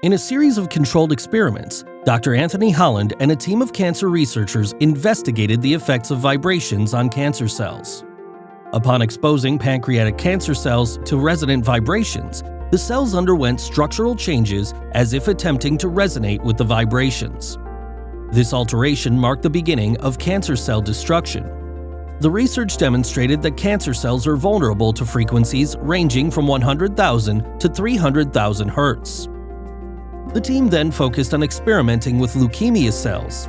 In a series of controlled experiments, Dr. Anthony Holland and a team of cancer researchers investigated the effects of vibrations on cancer cells. Upon exposing pancreatic cancer cells to resonant vibrations, the cells underwent structural changes as if attempting to resonate with the vibrations. This alteration marked the beginning of cancer cell destruction. The research demonstrated that cancer cells are vulnerable to frequencies ranging from 100,000 to 300,000 Hz. The team then focused on experimenting with leukemia cells.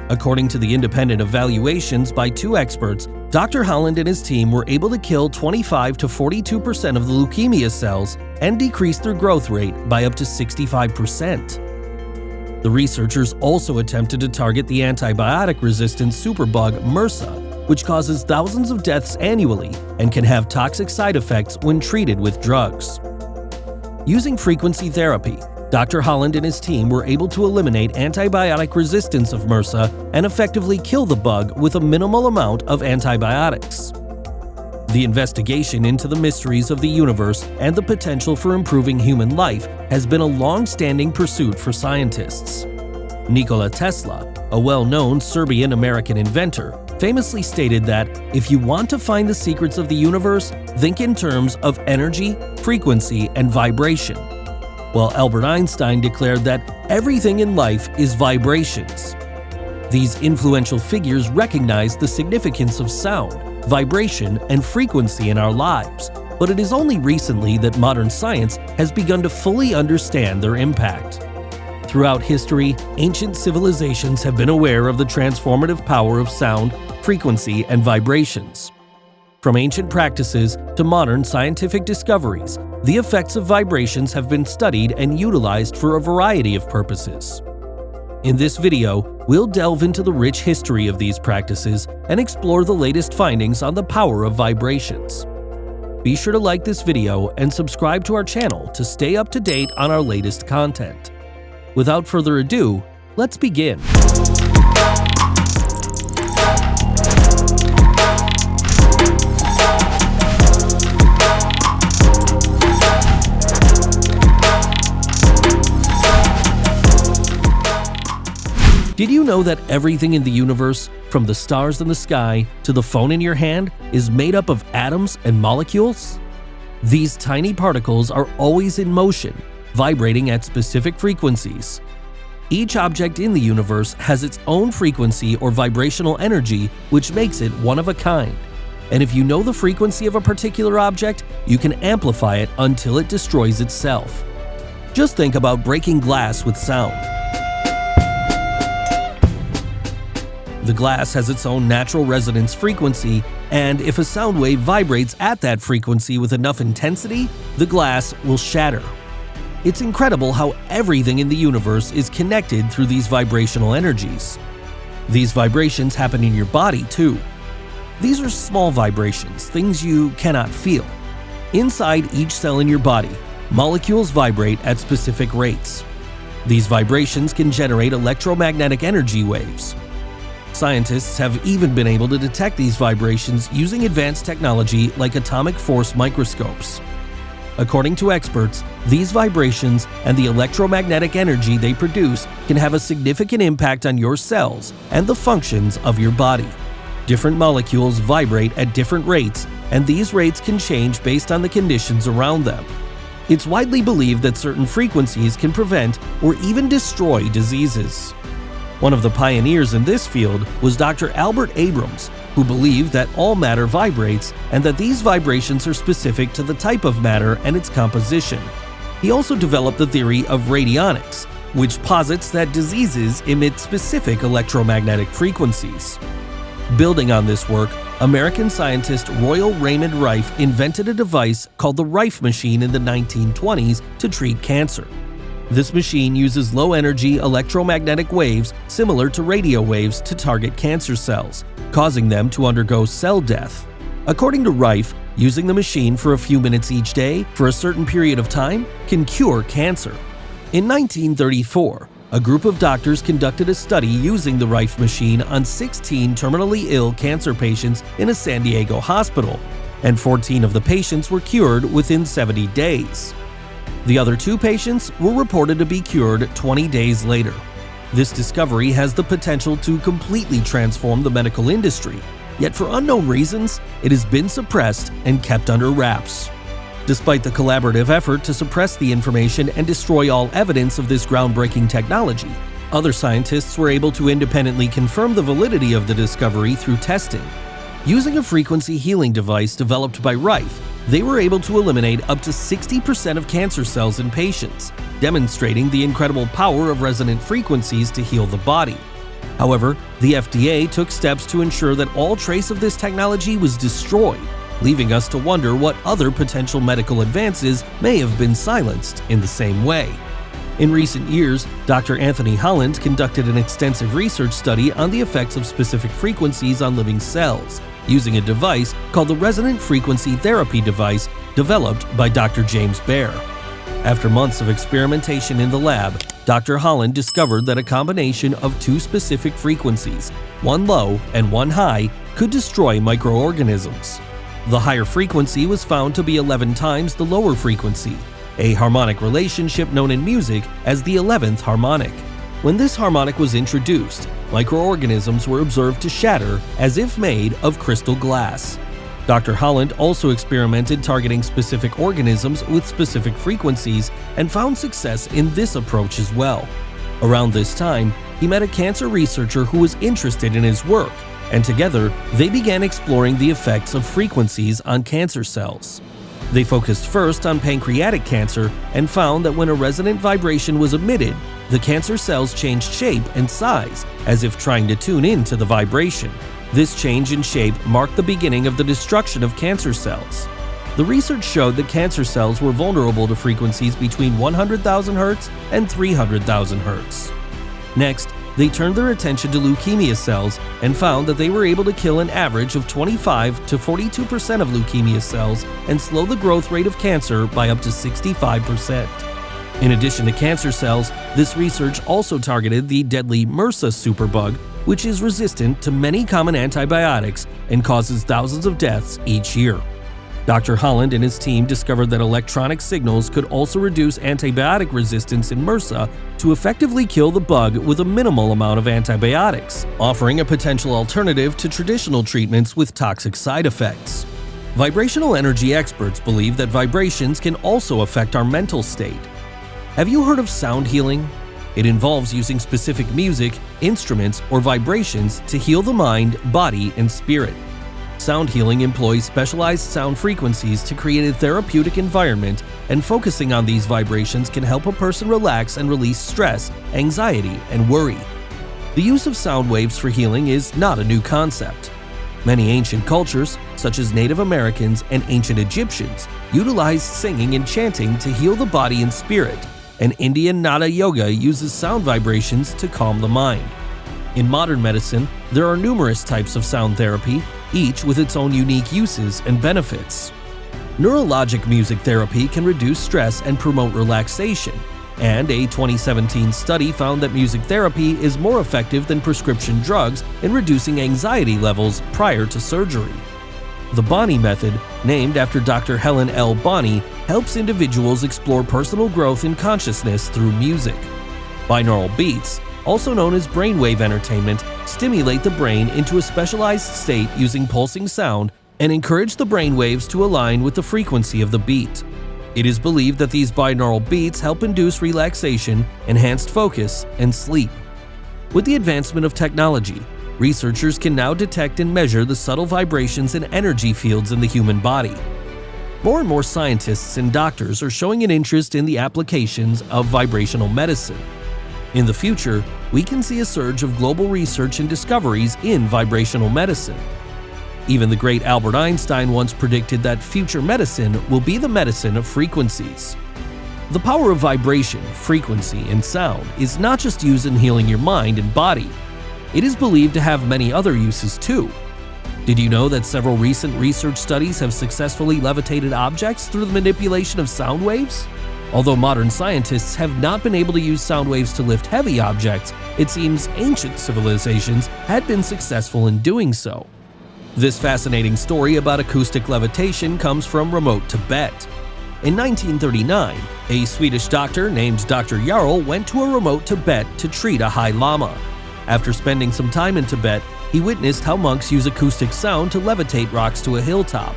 According to the independent evaluations by two experts, Dr. Holland and his team were able to kill 25 to 42% of the leukemia cells and decrease their growth rate by up to 65%. The researchers also attempted to target the antibiotic-resistant superbug MRSA, which causes thousands of deaths annually and can have toxic side effects when treated with drugs. Using frequency therapy, Dr. Holland and his team were able to eliminate antibiotic resistance of MRSA and effectively kill the bug with a minimal amount of antibiotics. The investigation into the mysteries of the universe and the potential for improving human life has been a long-standing pursuit for scientists. Nikola Tesla, a well-known Serbian-American inventor, famously stated that if you want to find the secrets of the universe, think in terms of energy, frequency, and vibration. While Albert Einstein declared that everything in life is vibrations. These influential figures recognized the significance of sound, vibration, and frequency in our lives, but it is only recently that modern science has begun to fully understand their impact. Throughout history, ancient civilizations have been aware of the transformative power of sound, frequency, and vibrations. From ancient practices to modern scientific discoveries, the effects of vibrations have been studied and utilized for a variety of purposes. In this video, we'll delve into the rich history of these practices and explore the latest findings on the power of vibrations. Be sure to like this video and subscribe to our channel to stay up to date on our latest content. Without further ado, let's begin. Did you know that everything in the universe, from the stars in the sky to the phone in your hand, is made up of atoms and molecules? These tiny particles are always in motion, vibrating at specific frequencies. Each object in the universe has its own frequency or vibrational energy, which makes it one of a kind. And if you know the frequency of a particular object, you can amplify it until it destroys itself. Just think about breaking glass with sound. The glass has its own natural resonance frequency, and if a sound wave vibrates at that frequency with enough intensity, the glass will shatter. It's incredible how everything in the universe is connected through these vibrational energies. These vibrations happen in your body too. These are small vibrations, things you cannot feel. Inside each cell in your body, molecules vibrate at specific rates. These vibrations can generate electromagnetic energy waves. Scientists have even been able to detect these vibrations using advanced technology like atomic force microscopes. According to experts, these vibrations and the electromagnetic energy they produce can have a significant impact on your cells and the functions of your body. Different molecules vibrate at different rates, and these rates can change based on the conditions around them. It's widely believed that certain frequencies can prevent or even destroy diseases. One of the pioneers in this field was Dr. Albert Abrams, who believed that all matter vibrates and that these vibrations are specific to the type of matter and its composition. He also developed the theory of radionics, which posits that diseases emit specific electromagnetic frequencies. Building on this work, American scientist Royal Raymond Rife invented a device called the Rife machine in the 1920s to treat cancer. This machine uses low-energy electromagnetic waves similar to radio waves to target cancer cells, causing them to undergo cell death. According to Rife, using the machine for a few minutes each day for a certain period of time can cure cancer. In 1934, a group of doctors conducted a study using the Rife machine on 16 terminally ill cancer patients in a San Diego hospital, and 14 of the patients were cured within 70 days. The other 2 patients were reported to be cured 20 days later. This discovery has the potential to completely transform the medical industry, yet for unknown reasons, it has been suppressed and kept under wraps. Despite the collaborative effort to suppress the information and destroy all evidence of this groundbreaking technology, other scientists were able to independently confirm the validity of the discovery through testing. Using a frequency healing device developed by Rife, they were able to eliminate up to 60% of cancer cells in patients, demonstrating the incredible power of resonant frequencies to heal the body. However, the FDA took steps to ensure that all trace of this technology was destroyed, leaving us to wonder what other potential medical advances may have been silenced in the same way. In recent years, Dr. Anthony Holland conducted an extensive research study on the effects of specific frequencies on living cells, using a device called the Resonant Frequency Therapy Device developed by Dr. James Baer. After months of experimentation in the lab, Dr. Holland discovered that a combination of 2 specific frequencies, one low and one high, could destroy microorganisms. The higher frequency was found to be 11 times the lower frequency, a harmonic relationship known in music as the 11th harmonic. When this harmonic was introduced, microorganisms were observed to shatter as if made of crystal glass. Dr. Holland also experimented targeting specific organisms with specific frequencies and found success in this approach as well. Around this time, he met a cancer researcher who was interested in his work, and together they began exploring the effects of frequencies on cancer cells. They focused first on pancreatic cancer and found that when a resonant vibration was emitted, the cancer cells changed shape and size, as if trying to tune in to the vibration. This change in shape marked the beginning of the destruction of cancer cells. The research showed that cancer cells were vulnerable to frequencies between 100,000 Hz and 300,000 Hz. Next, they turned their attention to leukemia cells and found that they were able to kill an average of 25 to 42% of leukemia cells and slow the growth rate of cancer by up to 65%. In addition to cancer cells, this research also targeted the deadly MRSA superbug, which is resistant to many common antibiotics and causes thousands of deaths each year. Dr. Holland and his team discovered that electronic signals could also reduce antibiotic resistance in MRSA to effectively kill the bug with a minimal amount of antibiotics, offering a potential alternative to traditional treatments with toxic side effects. Vibrational energy experts believe that vibrations can also affect our mental state. Have you heard of sound healing? It involves using specific music, instruments, or vibrations to heal the mind, body, and spirit. Sound healing employs specialized sound frequencies to create a therapeutic environment, and focusing on these vibrations can help a person relax and release stress, anxiety, and worry. The use of sound waves for healing is not a new concept. Many ancient cultures, such as Native Americans and ancient Egyptians, utilized singing and chanting to heal the body and spirit, and Indian Nada Yoga uses sound vibrations to calm the mind. In modern medicine, there are numerous types of sound therapy, each with its own unique uses and benefits. Neurologic music therapy can reduce stress and promote relaxation, and a 2017 study found that music therapy is more effective than prescription drugs in reducing anxiety levels prior to surgery. The Bonney method, named after Dr. Helen L. Bonney, helps individuals explore personal growth in consciousness through music. Binaural beats, also known as brainwave entertainment, stimulate the brain into a specialized state using pulsing sound and encourage the brainwaves to align with the frequency of the beat. It is believed that these binaural beats help induce relaxation, enhanced focus, and sleep. With the advancement of technology, researchers can now detect and measure the subtle vibrations and energy fields in the human body. More and more scientists and doctors are showing an interest in the applications of vibrational medicine. In the future, we can see a surge of global research and discoveries in vibrational medicine. Even the great Albert Einstein once predicted that future medicine will be the medicine of frequencies. The power of vibration, frequency, and sound is not just used in healing your mind and body. It is believed to have many other uses too. Did you know that several recent research studies have successfully levitated objects through the manipulation of sound waves? Although modern scientists have not been able to use sound waves to lift heavy objects, it seems ancient civilizations had been successful in doing so. This fascinating story about acoustic levitation comes from remote Tibet. In 1939, a Swedish doctor named Dr. Jarl went to a remote Tibet to treat a High Lama. After spending some time in Tibet, he witnessed how monks use acoustic sound to levitate rocks to a hilltop.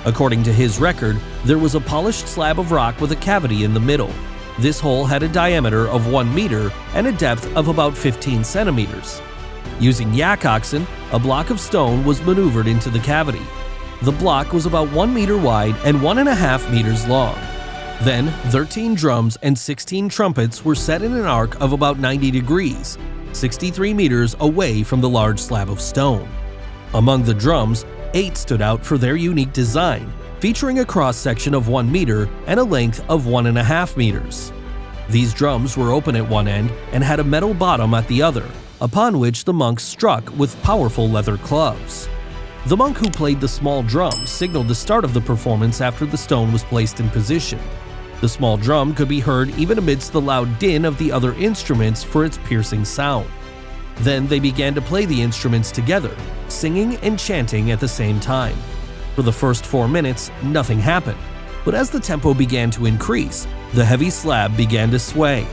According to his record, there was a polished slab of rock with a cavity in the middle. This hole had a diameter of 1 meter and a depth of about 15 centimeters. Using yak oxen, a block of stone was maneuvered into the cavity. The block was about 1 meter wide and 1.5 meters long. Then, 13 drums and 16 trumpets were set in an arc of about 90 degrees, 63 meters away from the large slab of stone. Among the drums, 8 stood out for their unique design, featuring a cross-section of 1 meter and a length of 1.5 meters. These drums were open at one end and had a metal bottom at the other, upon which the monks struck with powerful leather clubs. The monk who played the small drum signaled the start of the performance after the stone was placed in position. The small drum could be heard even amidst the loud din of the other instruments for its piercing sound. Then they began to play the instruments together, singing and chanting at the same time. For the first 4 minutes, nothing happened, but as the tempo began to increase, the heavy slab began to sway.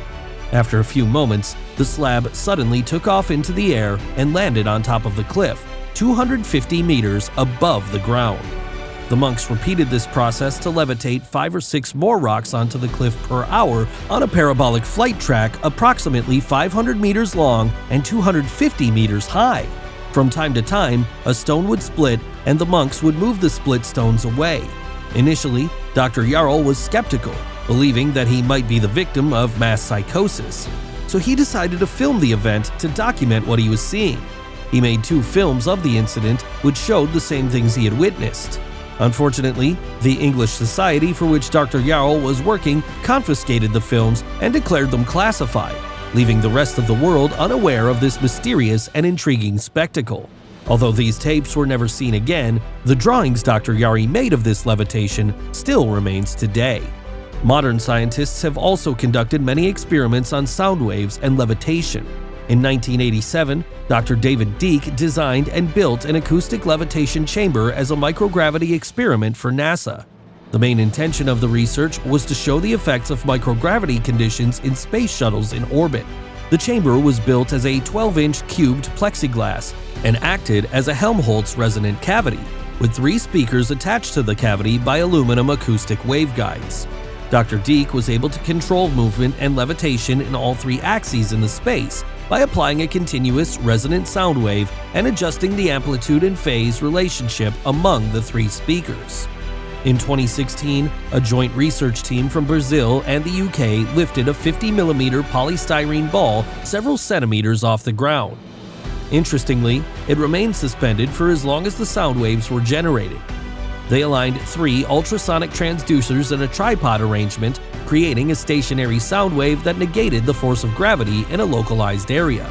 After a few moments, the slab suddenly took off into the air and landed on top of the cliff, 250 meters above the ground. The monks repeated this process to levitate 5 or 6 more rocks onto the cliff per hour on a parabolic flight track approximately 500 meters long and 250 meters high. From time to time, a stone would split and the monks would move the split stones away. Initially, Dr. Jarl was skeptical, believing that he might be the victim of mass psychosis. So he decided to film the event to document what he was seeing. He made 2 films of the incident which showed the same things he had witnessed. Unfortunately, the English society for which Dr. Jarl was working confiscated the films and declared them classified, leaving the rest of the world unaware of this mysterious and intriguing spectacle. Although these tapes were never seen again, the drawings Dr. Jarl made of this levitation still remains today. Modern scientists have also conducted many experiments on sound waves and levitation. In 1987, Dr. David Deek designed and built an acoustic levitation chamber as a microgravity experiment for NASA. The main intention of the research was to show the effects of microgravity conditions in space shuttles in orbit. The chamber was built as a 12-inch cubed plexiglass and acted as a Helmholtz resonant cavity, with 3 speakers attached to the cavity by aluminum acoustic waveguides. Dr. Deek was able to control movement and levitation in all 3 axes in the space by applying a continuous resonant sound wave and adjusting the amplitude and phase relationship among the 3 speakers. In 2016, a joint research team from Brazil and the UK lifted a 50mm polystyrene ball several centimeters off the ground. Interestingly, it remained suspended for as long as the sound waves were generated. They aligned 3 ultrasonic transducers in a tripod arrangement, creating a stationary sound wave that negated the force of gravity in a localized area.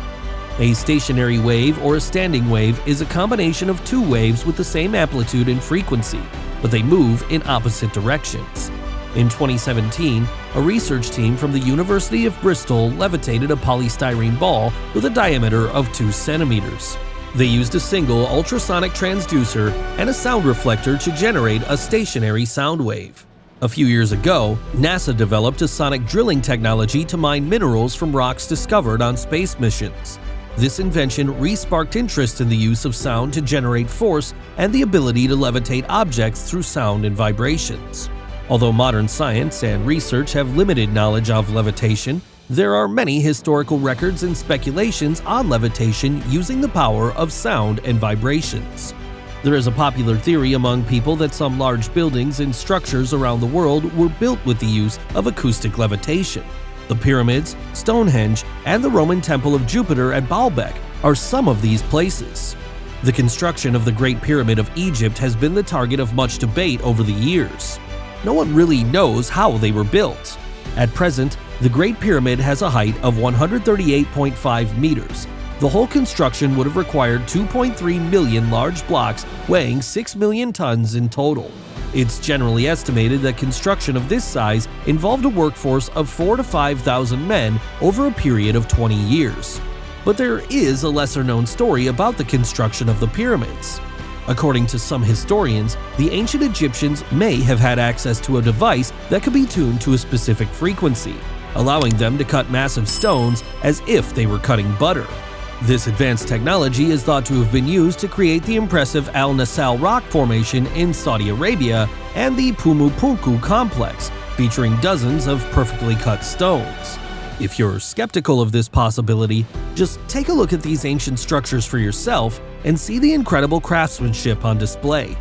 A stationary wave or a standing wave is a combination of 2 waves with the same amplitude and frequency, but they move in opposite directions. In 2017, a research team from the University of Bristol levitated a polystyrene ball with a diameter of 2 centimeters. They used a single ultrasonic transducer and a sound reflector to generate a stationary sound wave. A few years ago, NASA developed a sonic drilling technology to mine minerals from rocks discovered on space missions. This invention re-sparked interest in the use of sound to generate force and the ability to levitate objects through sound and vibrations. Although modern science and research have limited knowledge of levitation, there are many historical records and speculations on levitation using the power of sound and vibrations. There is a popular theory among people that some large buildings and structures around the world were built with the use of acoustic levitation. The pyramids, Stonehenge, and the Roman Temple of Jupiter at Baalbek are some of these places. The construction of the Great Pyramid of Egypt has been the target of much debate over the years. No one really knows how they were built. At present, the Great Pyramid has a height of 138.5 meters. The whole construction would have required 2.3 million large blocks weighing 6 million tons in total. It's generally estimated that construction of this size involved a workforce of 4,000 to 5,000 men over a period of 20 years. But there is a lesser-known story about the construction of the pyramids. According to some historians, the ancient Egyptians may have had access to a device that could be tuned to a specific frequency, allowing them to cut massive stones as if they were cutting butter. This advanced technology is thought to have been used to create the impressive Al Nasal rock formation in Saudi Arabia and the Pumupunku complex, featuring dozens of perfectly cut stones. If you're skeptical of this possibility, just take a look at these ancient structures for yourself and see the incredible craftsmanship on display.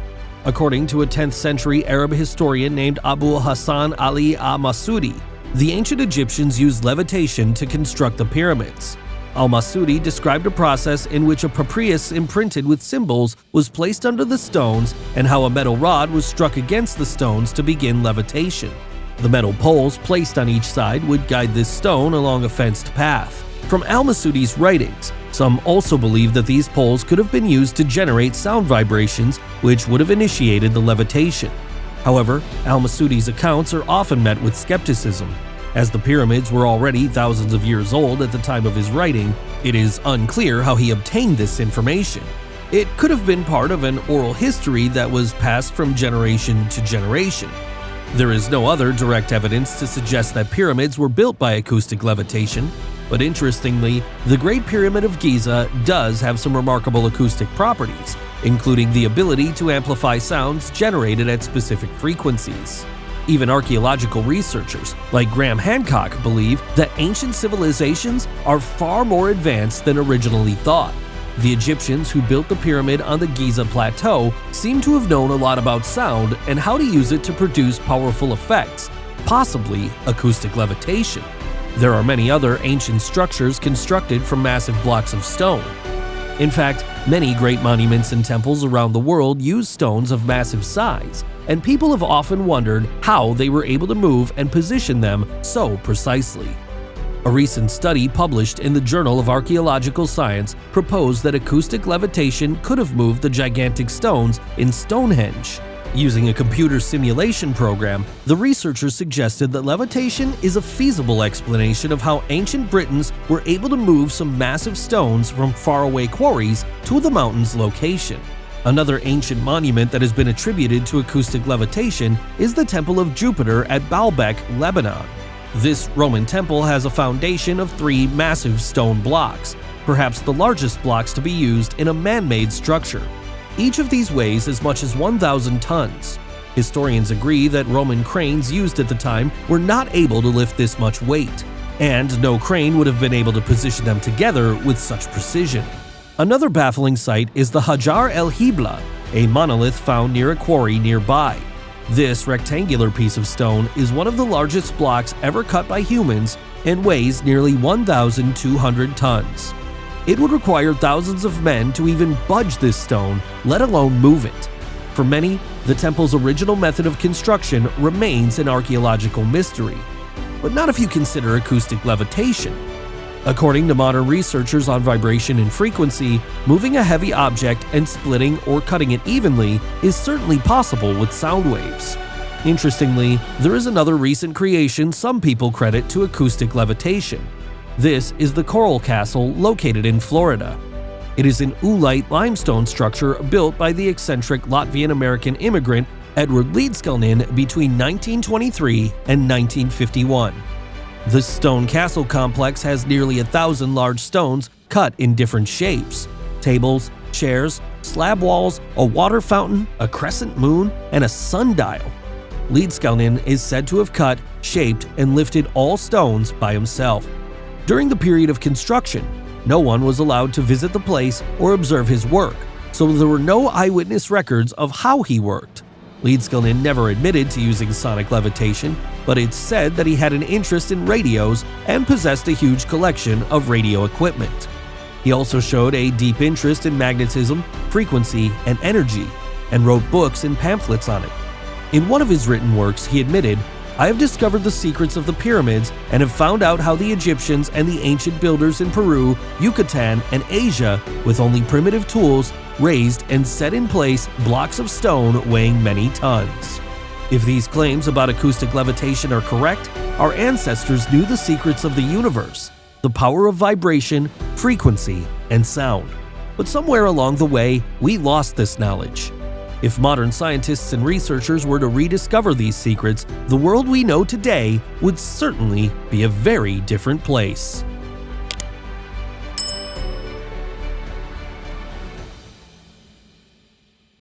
According to a 10th century Arab historian named Abu Hassan Ali al-Masudi, the ancient Egyptians used levitation to construct the pyramids. Al-Masudi described a process in which a papyrus imprinted with symbols was placed under the stones and how a metal rod was struck against the stones to begin levitation. The metal poles placed on each side would guide this stone along a fenced path. From Al-Masudi's writings, some also believe that these poles could have been used to generate sound vibrations, which would have initiated the levitation. However, Al-Masudi's accounts are often met with skepticism. As the pyramids were already thousands of years old at the time of his writing, it is unclear how he obtained this information. It could have been part of an oral history that was passed from generation to generation. There is no other direct evidence to suggest that pyramids were built by acoustic levitation, but interestingly, the Great Pyramid of Giza does have some remarkable acoustic properties, including the ability to amplify sounds generated at specific frequencies. Even archaeological researchers like Graham Hancock believe that ancient civilizations are far more advanced than originally thought. The Egyptians who built the pyramid on the Giza Plateau seem to have known a lot about sound and how to use it to produce powerful effects, possibly acoustic levitation. There are many other ancient structures constructed from massive blocks of stone. In fact, many great monuments and temples around the world use stones of massive size, and people have often wondered how they were able to move and position them so precisely. A recent study published in the Journal of Archaeological Science proposed that acoustic levitation could have moved the gigantic stones in Stonehenge. Using a computer simulation program, the researchers suggested that levitation is a feasible explanation of how ancient Britons were able to move some massive stones from faraway quarries to the mountain's location. Another ancient monument that has been attributed to acoustic levitation is the Temple of Jupiter at Baalbek, Lebanon. This Roman temple has a foundation of 3 massive stone blocks, perhaps the largest blocks to be used in a man-made structure. Each of these weighs as much as 1,000 tons. Historians agree that Roman cranes used at the time were not able to lift this much weight, and no crane would have been able to position them together with such precision. Another baffling sight is the Hajar el-Hibla, a monolith found near a quarry nearby. This rectangular piece of stone is one of the largest blocks ever cut by humans and weighs nearly 1,200 tons. It would require thousands of men to even budge this stone, let alone move it. For many, the temple's original method of construction remains an archaeological mystery. But not if you consider acoustic levitation. According to modern researchers on vibration and frequency, moving a heavy object and splitting or cutting it evenly is certainly possible with sound waves. Interestingly, there is another recent creation some people credit to acoustic levitation. This is the Coral Castle located in Florida. It is an oolite limestone structure built by the eccentric Latvian-American immigrant Edward Leedskalnin between 1923 and 1951. The stone castle complex has nearly 1,000 large stones cut in different shapes: tables, chairs, slab walls, a water fountain, a crescent moon, and a sundial. Leedskalnin is said to have cut, shaped, and lifted all stones by himself. During the period of construction, no one was allowed to visit the place or observe his work, so there were no eyewitness records of how he worked. Leedskalnin never admitted to using sonic levitation, but it's said that he had an interest in radios and possessed a huge collection of radio equipment. He also showed a deep interest in magnetism, frequency, and energy, and wrote books and pamphlets on it. In one of his written works, he admitted, "I have discovered the secrets of the pyramids and have found out how the Egyptians and the ancient builders in Peru, Yucatan, and Asia, with only primitive tools, raised and set in place blocks of stone weighing many tons." If these claims about acoustic levitation are correct, our ancestors knew the secrets of the universe, the power of vibration, frequency, and sound. But somewhere along the way, we lost this knowledge. If modern scientists and researchers were to rediscover these secrets, the world we know today would certainly be a very different place.